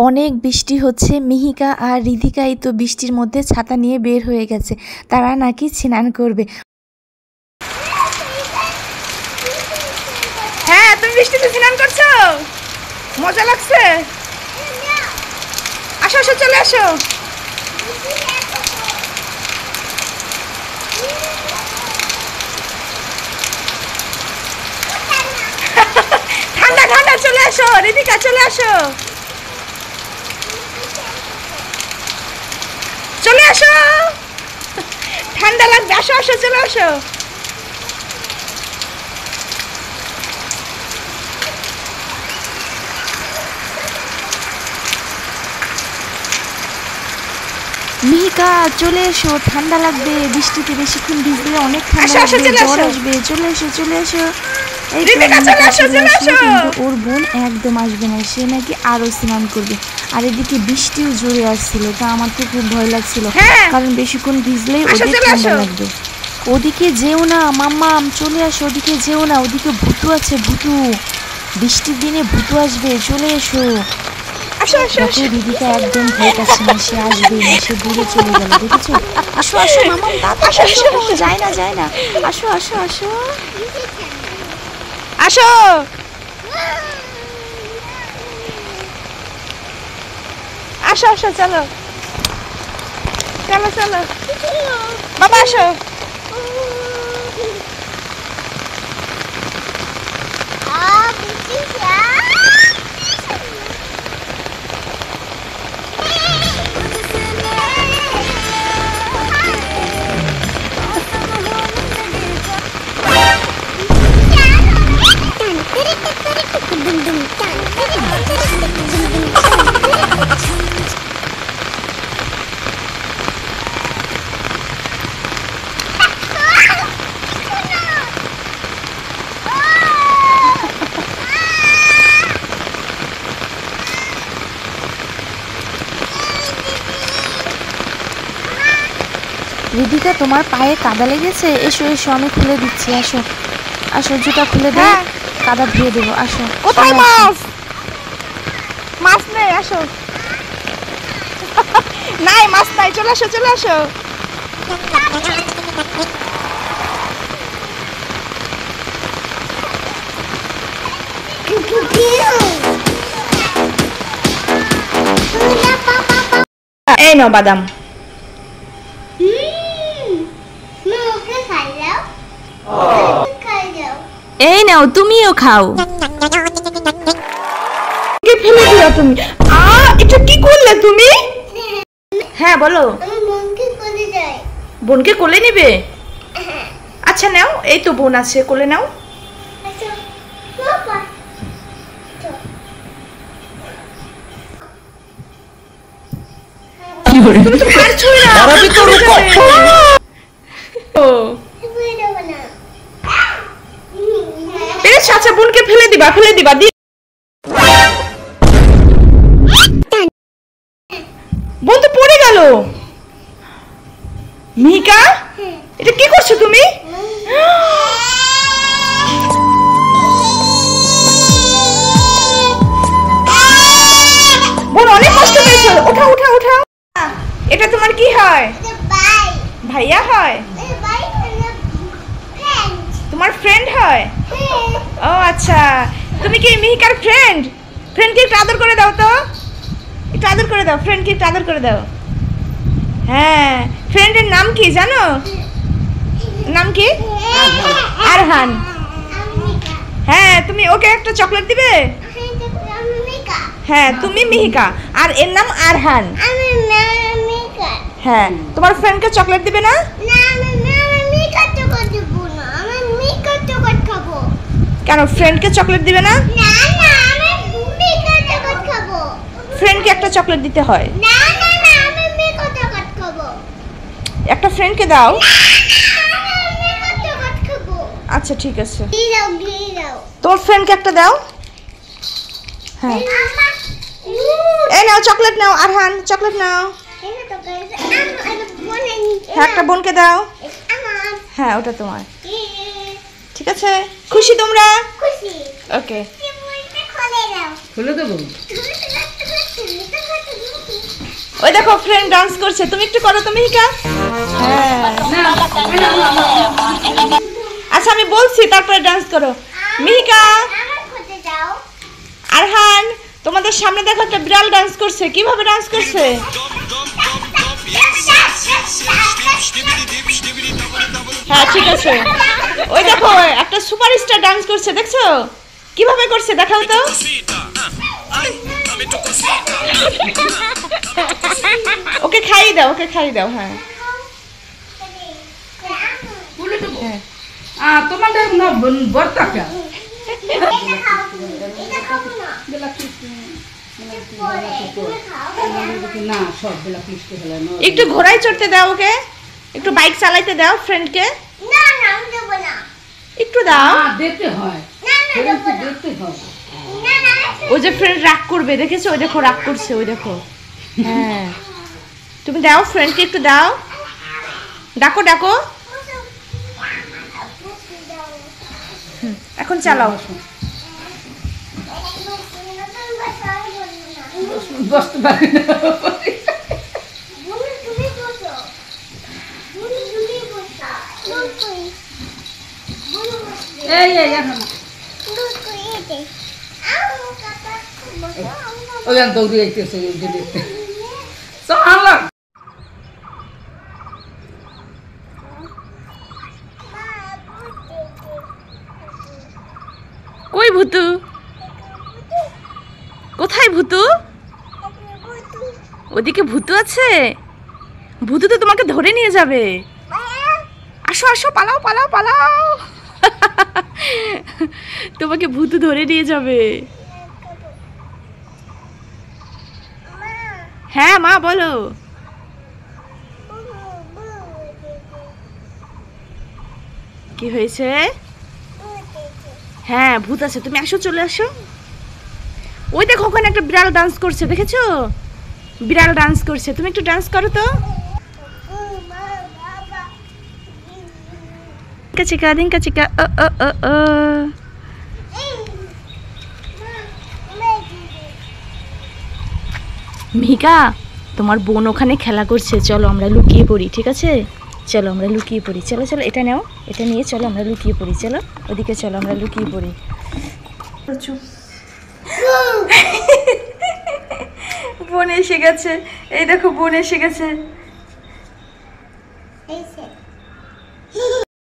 অনেক বৃষ্টি হচ্ছে। মিহিকা আর রিধিকা এই তো বৃষ্টির মধ্যে ছাতা নিয়ে বের হয়ে গেছে, তারা নাকি স্নান করবে। হ্যাঁ, তুমি বৃষ্টিতে স্নান করছো, মজা লাগছে? আসো আসো, চলে আসো। ঠান্ডা ঠান্ডা, চলে আসো রিধিকা, চলে আসো, চলে আসো, ঠান্ডা লাগবে, আসো আসো, চলে আসো। মিহিকা চলে এসো, ঠান্ডা লাগবে, বৃষ্টিতে বেশিক্ষণ ভিজলে অনেক ঠান্ডা লাগবে, জ্বর আসবে। চলে এসো চলে এসো। এই তো মিহিকা চলে আসলো, কিন্তু ওর বোন একদম আসবে না, সে নাকি আরো স্নান করবে। আর এদিকে বৃষ্টিও জোরে আসছিল, তা আমার তো খুব ভয় লাগছিল, কারণ বেশিক্ষণ ভিজলেই ওদের ঠান্ডা লাগবে। ওদিকে যেও না মাম্মাম, চলে আসো, ওদিকে যেও না, ওদিকে ভুতু আছে, ভুতু, বৃষ্টির দিনে ভুতু আসবে, চলে এসো। দেখো রিধিকা একদম ভয় পাচ্ছে না, সে আসবে না, সে দূরে চলে গেল, দেখেছো? আসো আসো মাম্মাম, আসো আসো, যায় না যায় না, আসো আসো আসো আসো। আসো আসো, চলো চলো চলো বাবা, আসো। রিধিকা, তোমার পায়ে কাদা লেগেছে? এসো এসো, আমি খুলে দিচ্ছি, আসো আসো, জুতা খুলে দে, কাদা ধুয়ে দেবো, আসো। কোথায় মাছ? মাছ নেই, আসো। নাই, মাছ নাই, চলে আসো চলে আসো। এই নাও বাদাম। এই নাও, তুমিও খাও। ফেলে দিও তুমি। এটা কি করলে তুমি? হ্যাঁ বলো। বোনকে কোলে নিবে? আচ্ছা নাও, এই তো বোন আছে, কোলে নাও। তুমি তো পারছোই না। পেরেছো? আচ্ছা বোনকে ফেলে দিবা, ফেলে দিবা। বোন তো পড়ে গেল। মিহিকা, এটা কি করছো তুমি? বোন অনেক কষ্ট পেয়েছো। ওঠা ওঠা ওঠা। এটা তোমার কি হয়? ভাইয়া হয়? তোমার ফ্রেন্ড হয়? ও আচ্ছা, তুমি কি মিহিকার ফ্রেন্ড? ফ্রেন্ডকে একটু আদর করে দাও তো, একটু আদর করে দাও, ফ্রেন্ডকে একটু আদর করে দাও। হ্যাঁ, ফ্রেন্ডের নাম কি জানো? নাম কি? আরহান। হ্যাঁ, তুমি ওকে একটা চকলেট দিবে? হ্যাঁ, তুমি মিহিকা আর এর নাম আরহান। হ্যাঁ, তোমার ফ্রেন্ডকে চকলেট দিবে না? কেন, ফ্রেন্ডকে চকলেট দিবে না? ফ্রেন্ডকে একটা চকলেট দিতে হয়। একটা ফ্রেন্ডকে দাও। আচ্ছা ঠিক আছে, তোমার ফ্রেন্ডকে একটা দাও। হ্যাঁ, এই নাও চকলেট নাও আরহান, চকলেট নাও। হ্যাঁ, একটা বোনকে দাও। হ্যাঁ, ওটা তোমার। ঠিক আছে, খুশি তোমরা? ওকে, খুলে দেবো। ওই দেখো ফ্রেন্ড ডান্স করছে, তুমি একটু করো তো মিহিকা। হ্যাঁ আচ্ছা আমি বলছি তারপরে ডান্স করো। মিহিকা, আরহান, তোমাদের সামনে দেখো একটা বিড়াল ডান্স করছে, কিভাবে ডান্স করছে? হ্যাঁ ঠিক আছে। ওই দেখো একটা সুপারস্টার ডান্স করছে, দেখছো কিভাবে করছে? দেখাও তো। ওকে খাইয়ে দাও, ওকে খাইয়ে দাও। হ্যাঁ তোমাদের না বর্তাকা না সব বেলা পুষ্টি হলো না। একটু ঘোড়ায় চড়তে দাও ওকে, একটু বাইক চালাইতে দাও ফ্রেন্ডকে। না না আমি দেব না। একটু দাও। দেখতে হয়, না না দেব না। দেখতে হয়। না না ওই যে ফ্রেন্ড রাগ করবে, দেখেছো? ওই দেখো রাগ করছে, ওই দেখো। হ্যাঁ তুমি দাও ফ্রেন্ডকে, একটু দাও, ডাকো ডাকো। এখন চালাও। বসতে পারি না। বুনি তুমি বসো। বুনি তুমি বসো। লুক কই। বুনি বসো। এই এখন লুক কই এতে। আউ কাকা বসো। ওই গান দৌড়ে আইতেছে দেখতে চালা। কই ভূতু? কোথায় ভূতু? ওদিকে ভূতু আছে? ভূতু তো তোমাকে ধরে নিয়ে যাবে। আসো আসো, পালাও পালাও পালাও। তোমাকে ভূতু ধরে নিয়ে যাবে। হ্যাঁ মা বলো। কি হয়েছে? হ্যাঁ ভূত আছে, তুমি আসো, চলে আসো। ওই দেখো ওখানে একটা বিড়াল ডান্স করছে, দেখেছো? বিড়াল ডান্স করছে, তুমি একটু ডান্স করো তো। চিকা দিনকা চিকা ও ও ও ও। মিহিকা, তোমার বোন ওখানে খেলা করছে, চলো আমরা লুকিয়ে পড়ি, ঠিক আছে? চলো আমরা লুকিয়ে পড়ি, চলো চলো, এটা নাও, এটা নিয়ে চলো আমরা লুকিয়ে পড়ি, চলো ওদিকে চলো আমরা লুকিয়ে পড়ি। বোন এসে গেছে, এই দেখো বোন এসে গেছে।